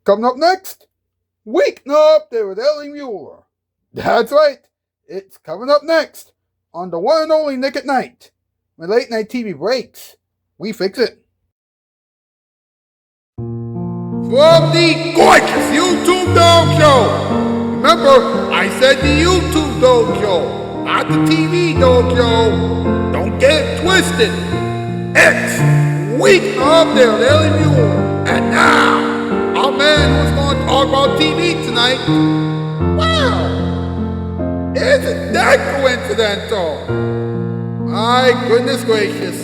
Coming up next, Weeknight there with Ellie Muller. That's right, it's coming up next on the one and only Nick at Night. When late night TV breaks, we fix it. From the gorgeous YouTube Dog Show. Remember, I said the YouTube Dog Show, not the TV Dog Show. Don't get it twisted. It's Weeknight there with Ellie Muller. And now, our man who's going to talk about TV tonight. Wow! Isn't that coincidental? My goodness gracious.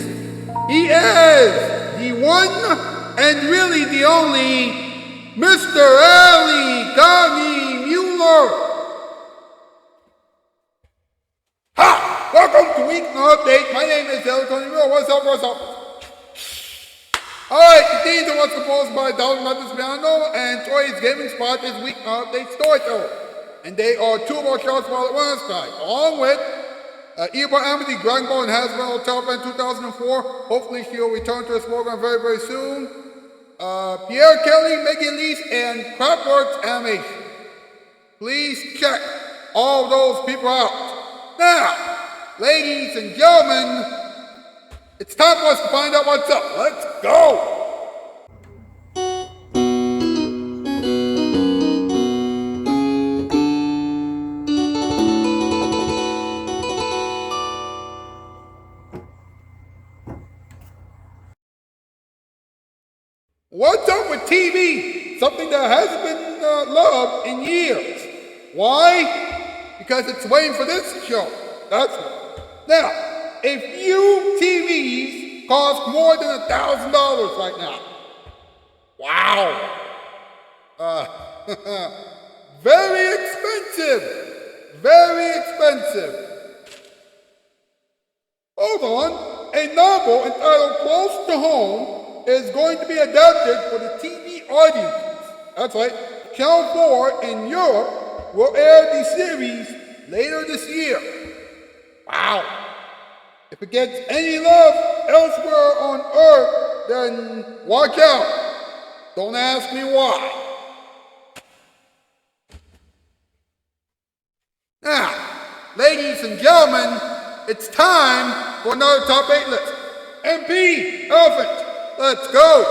He is the one and really the only Mr. Ali Gani Muller. Ha! Welcome to Weeknight Update. My name is Ali Gani Muller. What's up, what's up? Alright, these are what's composed by Dalton Methodist Piano and Troy's Gaming Spot is Weeknight Update Storyteller. And they are two of our Shoutout Spotlight tonight, along with Eva Amity, Dragon Ball and Hasbro Hotel in 2004. Hopefully she'll return to this program very, very soon. Pierre Kelly, Megan Lease, and Craftworks Animation. Please check all those people out. Now, ladies and gentlemen, it's time for us to find out what's up. Let's go! What's up with TV? Something that hasn't been loved in years. Why? Because it's waiting for this show. That's why. Now, if you TVs cost more than $1,000 right now, wow. Very expensive. Very expensive. Hold on. A novel entitled Close to Home is going to be adapted for the TV audiences. That's right. Channel 4 in Europe will air the series later this year. Wow. If it gets any love elsewhere on Earth, then watch out. Don't ask me why. Now, ladies and gentlemen, it's time for another top 8 list. MP, Elephant. Let's go!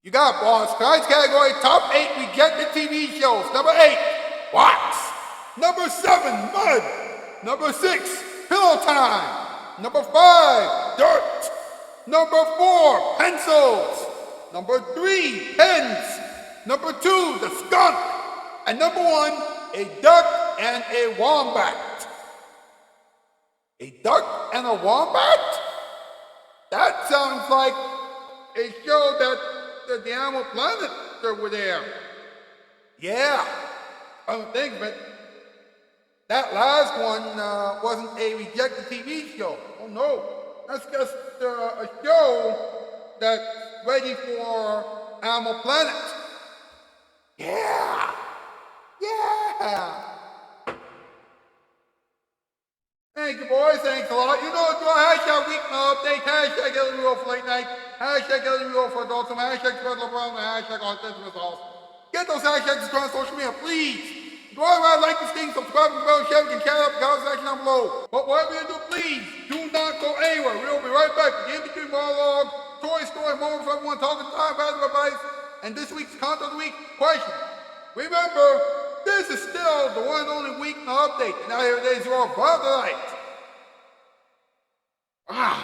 You got it, boss. Tonight's category, top 8 rejected TV shows. Number 8, Wax. Number 7, Mud. Number 6, Pillow Time. Number 5, Dirt. Number 4, Pencils. Number 3, Pens. Number 2, The Skunk. And number 1, A Duck and a Wombat. A duck and a wombat? That sounds like a show that the Animal Planet would air. Yeah, I don't think of it. That last one wasn't a rejected TV show. Oh no. That's just a show that's ready for Animal Planet. Yeah! Yeah! Thank you, boys. Thanks a lot. You know, do a hashtag Weeknight Update, hashtag Ellie Muller for late night, hashtag Ellie Muller for adults, hashtag Fred LeBron, and hashtag Autism is awesome. Get those hashtags on social media, please. Go ahead, like this thing, subscribe to the bell, share, and chat up the comment section down below. But whatever you do, please do not go anywhere. We'll be right back. The Game Between Monologue, Toy Story, moment for everyone, talking time, bad advice, and this week's content of the week question. Remember, this is still the one and only Weeknight Update, and now here it is, your Spotlight.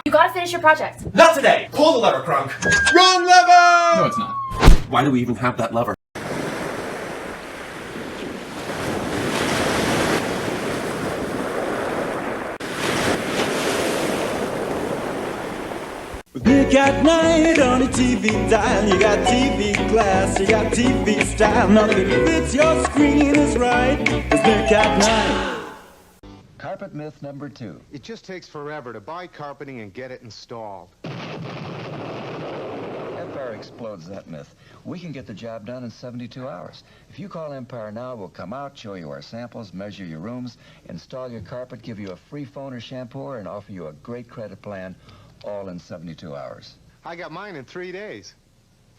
You gotta finish your project. Not today! Pull the lever, Crunk! Wrong lever! No, it's not. Why do we even have that lever? Nick at Night on a TV dial. You got TV glass, you got TV style. Nothing fits your screen is right. It's Nick at Night. Carpet myth number 2. It just takes forever to buy carpeting and get it installed. FR Empire explodes that myth. We can get the job done in 72 hours. If you call Empire now, we'll come out, show you our samples, measure your rooms, install your carpet, give you a free phone or shampooer, and offer you a great credit plan, all in 72 hours. I got mine in 3 days.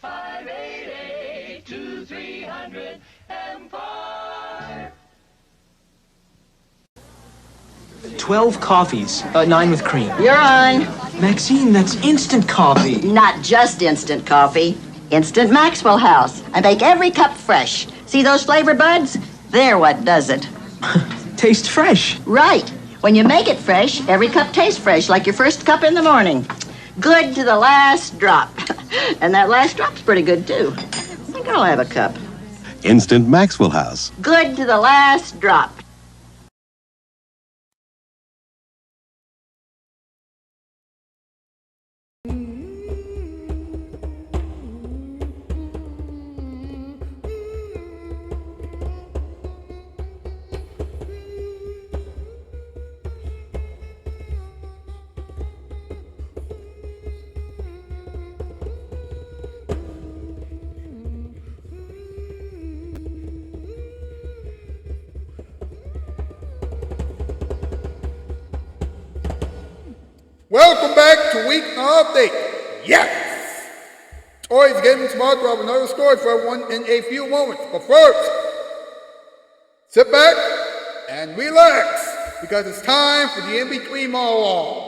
588-2300 Empire. 12 coffees, 9 with cream. You're on. Maxine, that's instant coffee. Not just instant coffee. Instant Maxwell House. I make every cup fresh. See those flavor buds? They're what does it. Tastes fresh. Right. When you make it fresh, every cup tastes fresh, like your first cup in the morning. Good to the last drop. And that last drop's pretty good, too. I think I'll have a cup. Instant Maxwell House. Good to the last drop. Welcome back to Weeknight Update. Yes! Toys Gaming Smart will have another story for everyone in a few moments. But first, sit back and relax because it's time for the in-between monologue.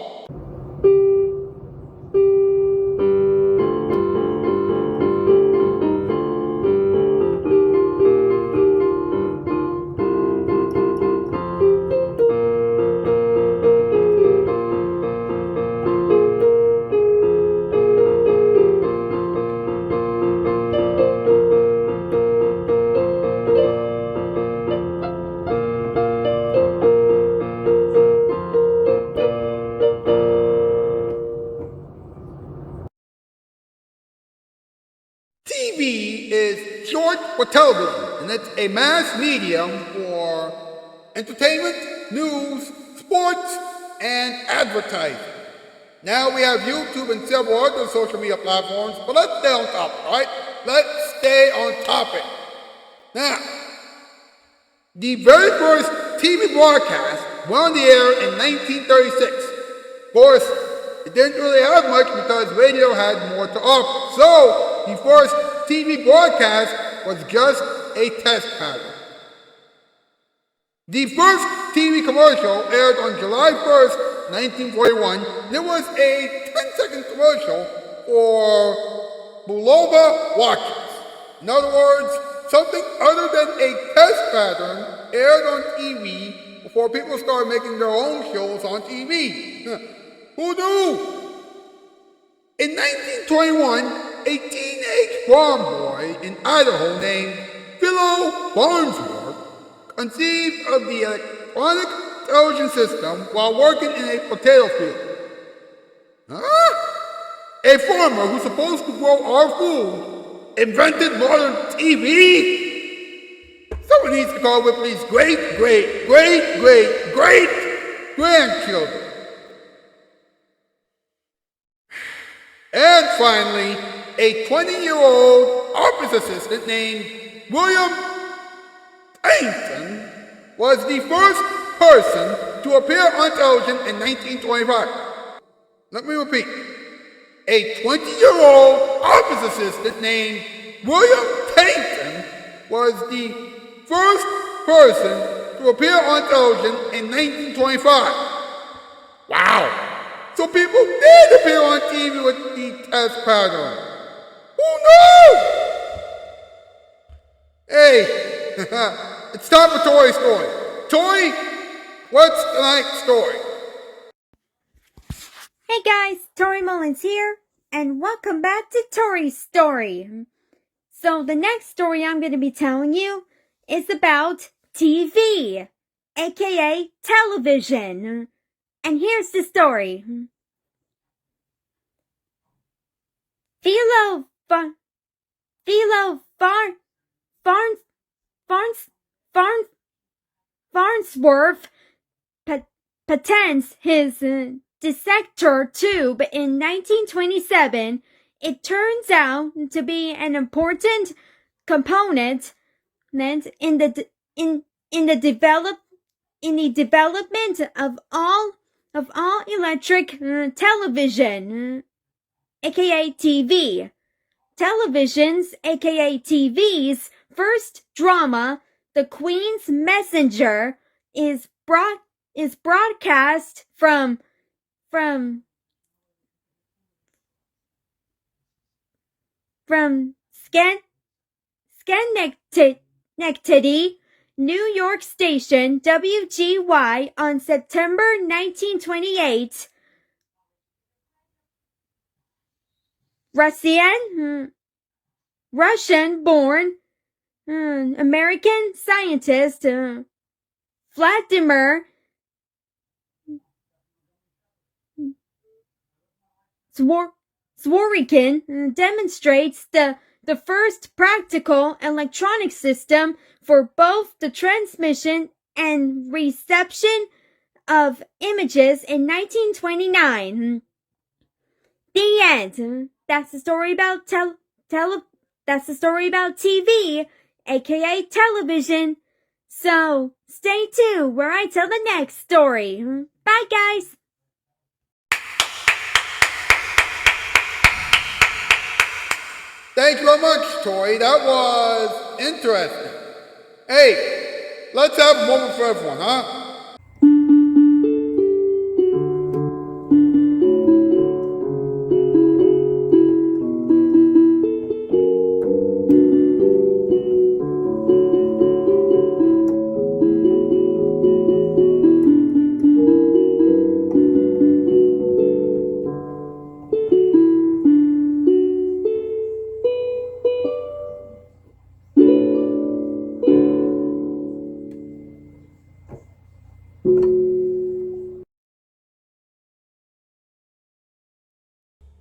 TV is short for television, and it's a mass medium for entertainment, news, sports, and advertising. Now we have YouTube and several other social media platforms, but let's stay on topic, all right? Let's stay on topic. Now, the very first TV broadcast went on the air in 1936. Of course, it didn't really have much because radio had more to offer. So, the first TV broadcast was just a test pattern. The first TV commercial aired on July 1st, 1941. There was a 10-second commercial for Bulova watches. In other words, something other than a test pattern aired on TV before people started making their own shows on TV. Who knew? In 1921, a teenage farm boy in Idaho named Philo Farnsworth conceived of the electronic television system while working in a potato field. Huh? A farmer who's supposed to grow our food invented modern TV? Someone needs to call Ripley's great-great-great-great-grandchildren. And finally, a 20-year-old office assistant named William Pennington was the first person to appear on television in 1925. Let me repeat. A 20-year-old office assistant named William Pennington was the first person to appear on television in 1925. Wow! So people did appear on TV with the test pattern. Who knew? Hey, it's time for Tori's story. Tori, what's tonight's story? Hey guys, Tori Mullins here, and welcome back to Tori's story. So the next story I'm going to be telling you is about TV, aka television. And here's the story. Farnsworth patents his dissector tube in 1927 it turns out to be an important component in the development of all electric television, aka TV. Television's, aka TV's, first drama, The Queen's Messenger, is broadcast from Schenectady, New York station WGY on September 1928. Russian-born American scientist Vladimir Zworykin demonstrates the first practical electronic system for both the transmission and reception of images in 1929. The end. That's the story about that's the story about TV, aka television. So stay tuned where I tell the next story. Bye, guys. Thank you very much, Tori. That was interesting. Hey, let's have a moment for everyone, huh?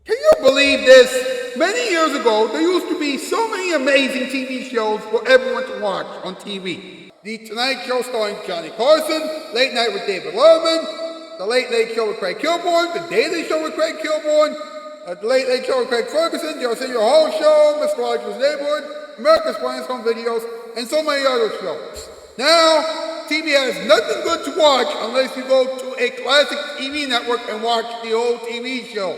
Can you believe this? Many years ago, there used to be so many amazing TV shows for everyone to watch on TV. The Tonight Show starring Johnny Carson, Late Night with David Letterman, The Late Late Show with Craig Kilborn, The Daily Show with Craig Kilborn, The Late Late Show with Craig Ferguson, The Arsenio Hall Show, Mr. Rogers' Neighborhood, America's Funniest Home Videos, and so many other shows. Now, TV has nothing good to watch unless you go to a classic TV network and watch the old TV show.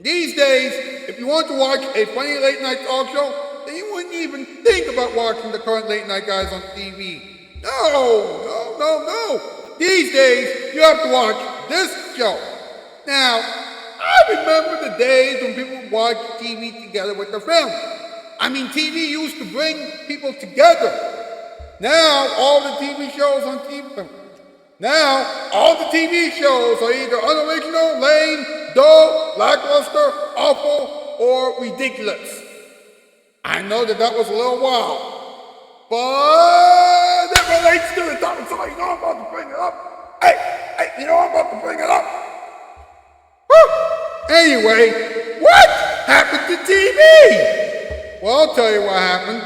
These days, if you want to watch a funny late night talk show, then you wouldn't even think about watching the current late night guys on TV. No. These days, you have to watch this show. Now, I remember the days when people would watch TV together with their family. I mean, TV used to bring people together. Now, all the TV shows on TV... Now, all the TV shows are either unoriginal, lame, dull, lackluster, awful, or ridiculous. I know that was a little wild, but it relates to the topic, so you know I'm about to bring it up. Hey, you know I'm about to bring it up. Whew. Anyway, what happened to TV? Well, I'll tell you what happened.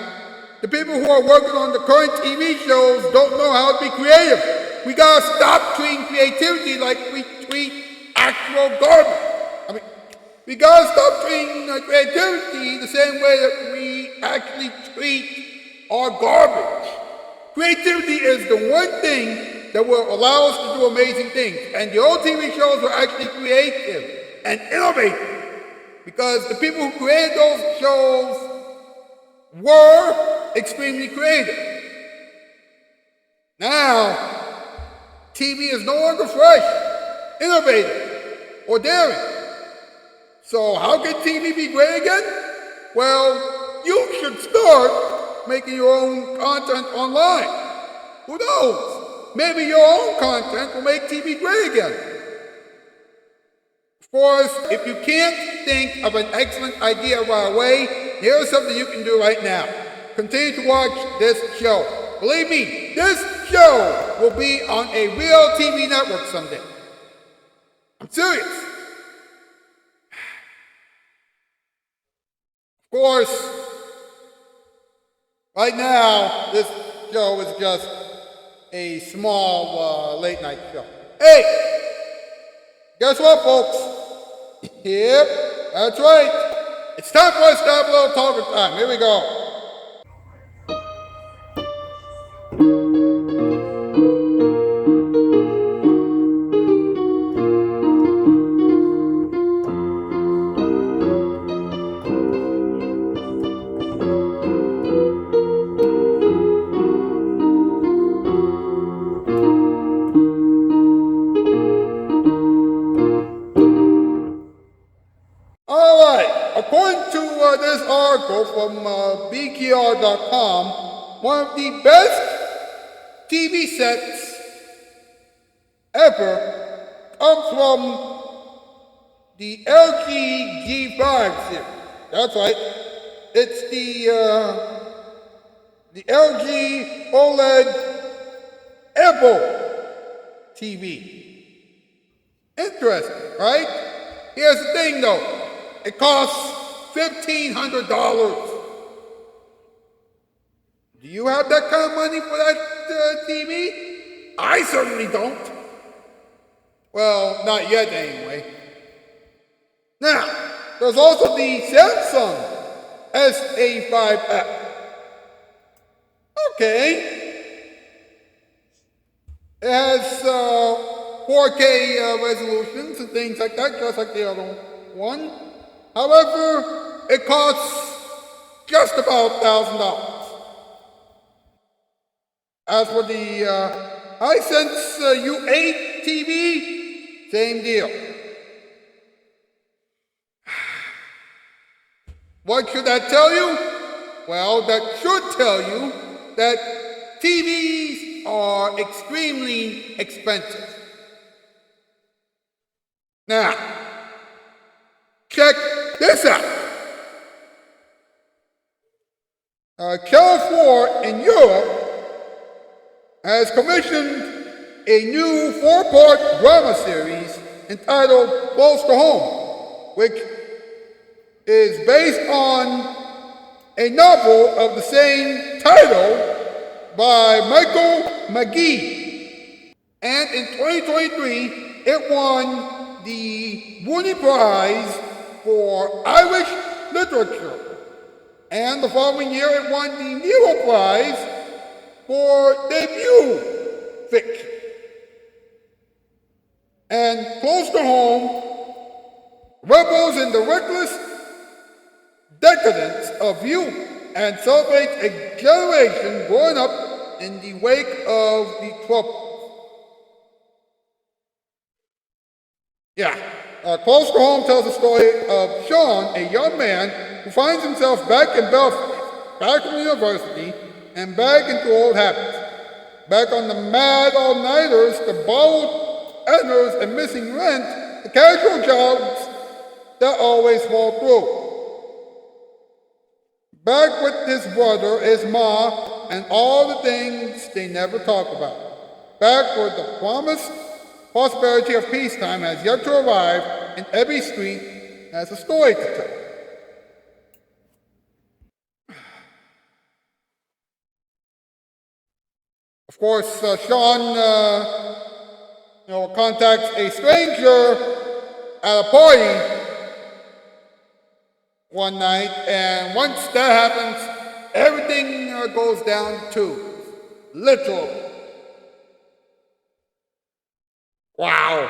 The people who are working on the current TV shows don't know how to be creative. We gotta stop treating creativity like we treat actual garbage. I mean, we gotta stop treating creativity the same way that we actually treat our garbage. Creativity is the one thing that will allow us to do amazing things. And the old TV shows were actually creative and innovative because the people who created those shows were extremely creative. Now, TV is no longer fresh, innovative, or daring. So how can TV be great again? Well, you should start making your own content online. Who knows? Maybe your own content will make TV great again. Of course, if you can't think of an excellent idea right away, here's something you can do right now. Continue to watch this show. Believe me, this show will be on a real TV network someday. I'm serious. Of course, right now, this show is just a small late night show. Hey, guess what, folks? Yep, that's right. It's time for us to have a little talking time. Here we go. According to this article from BKR.com, one of the best TV sets ever comes from the LG G5 series. That's right. It's the LG OLED Apple TV. Interesting, right? Here's the thing though. It costs $1,500. Do you have that kind of money for that TV? I certainly don't. Well, not yet anyway. Now, there's also the Samsung SA5F. Okay. It has 4K resolutions and things like that, just like the other one. However, it costs just about $1,000. As for the Hisense U8 TV, same deal. What should that tell you? Well, that should tell you that TVs are extremely expensive. Now, check this out. Channel 4 in Europe has commissioned a new 4-part drama series entitled Close to Home, which is based on a novel of the same title by Michael McGee. And in 2023, it won the Woody Prize for Irish Literature. And the following year, it won the Nero Prize for debut fiction. And Close to Home revels in the reckless decadence of youth and celebrates a generation growing up in the wake of the Troubles. Close to Home tells the story of Sean, a young man who finds himself back in Belfast, back from university, and back into old habits. Back on the mad all-nighters, the borrowed earners and missing rent, the casual jobs that always fall through. Back with his brother, his ma, and all the things they never talk about. Back where the promised prosperity of peacetime has yet to arrive, and every street has a story to tell. Of course, Sean, contacts a stranger at a party one night, and once that happens, everything goes down too. Literally. Wow.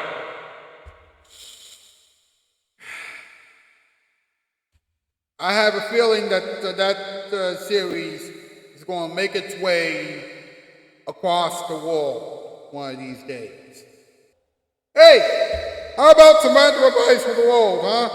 I have a feeling that that series is going to make its way across the world one of these days. Hey, how about some random advice for the world, huh?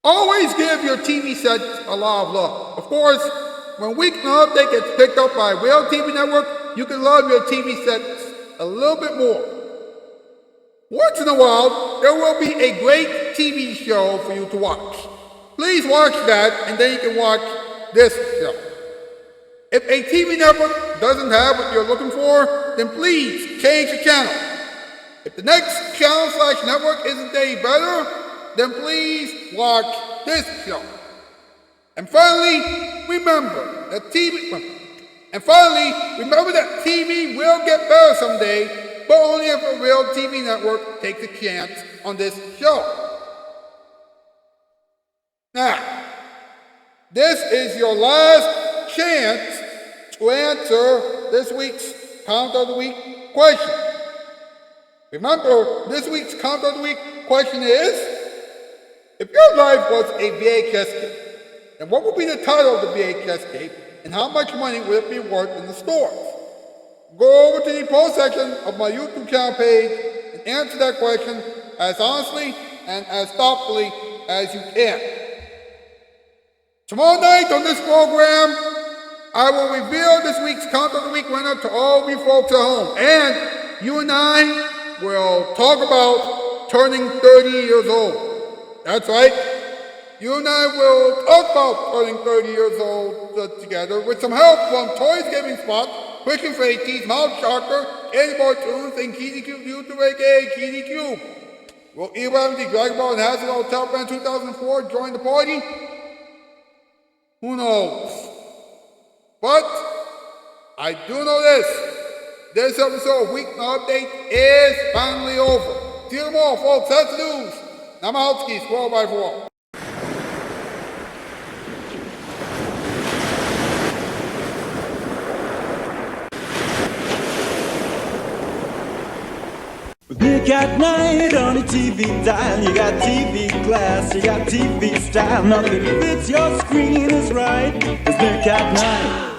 Always give your TV sets a lot of love. Of course, when Weeknight Update gets picked up by Real TV Network, you can love your TV sets a little bit more. Once in a while, there will be a great TV show for you to watch. Please watch that, and then you can watch this show. If a TV network doesn't have what you're looking for, then please change the channel. If the next channel/network isn't any better, then please watch this show. And finally, remember that TV will get better someday, but only if a real TV network takes a chance on this show. Now, this is your last chance to answer this week's Count of the Week question. Remember, this week's Count of the Week question is, if your life was a VHS tape, then what would be the title of the VHS tape, and how much money would it be worth in the stores? Go over to the post section of my YouTube channel page and answer that question as honestly and as thoughtfully as you can. Tomorrow night on this program, I will reveal this week's Count of the Week winner to all of you folks at home. And you and I will talk about turning 30 years old. That's right. You and I will talk about turning 30 years old together with some help from Toys Gaming Spot, Quick and Faties, Mouth Shocker, Candy Bar Tunes, and Kitty Cube YouTube, aka Kitty Cube. Will E-Ram, the Dragon Ball and Hazard Hotel Band 2004 join the party? Who knows? But I do know this. This episode of Weeknight Update is finally over. See you tomorrow, folks. That's the news. I'm Outski, Squirrel by 4. With Nick at night on a TV dial, you got TV class, you got TV style. Nothing fits your screen is right. It's Nick at night.